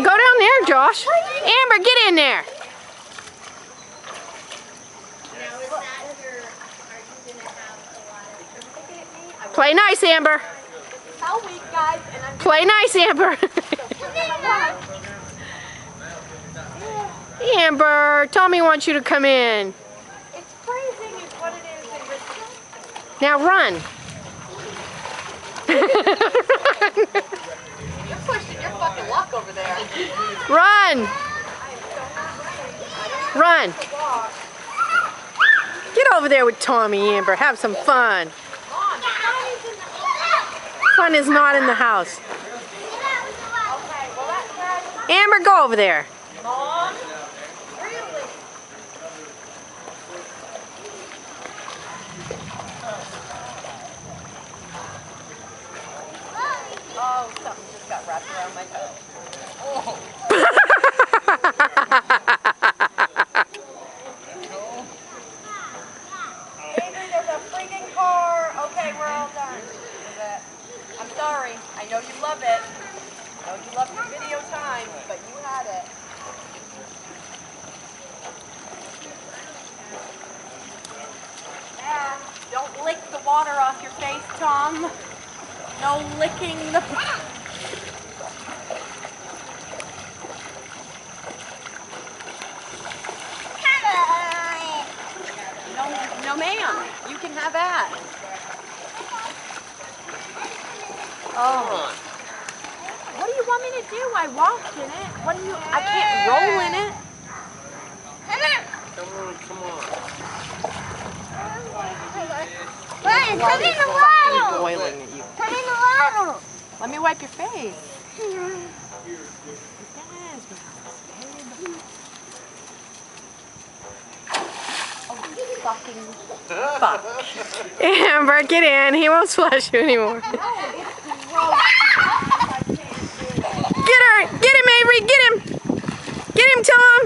Go down there, Josh. Amber, get in there. Play nice, Amber. Play nice, Amber. Amber, Tommy wants you to come in. It's freezing is what it is. Now run. You're pushing your fucking luck over there. Run. Run. Get over there with Tommy, Amber. Have some fun. Fun is not in the house. Amber, go over there. Mom? Really? Oh, something just got wrapped around my toe. Oh. Andrew, there's a freaking car. Okay, we're all done. I'm sorry. I know you love it. I know you love your video time, but you had it. And don't lick the water off your face, Tom. No licking the... No, ma'am. You can have that. Oh. What do you want me to do? I walked in it. What do you... I can't roll in it. Come on. Ryan, come in the water. Boiling at you. Come in the water. Let me wipe your face. Fucking fuck. Amber, get in. He won't splash you anymore. No, it's gross. I can't do it. Get her. Get him, Avery. Get him. Get him, Tom.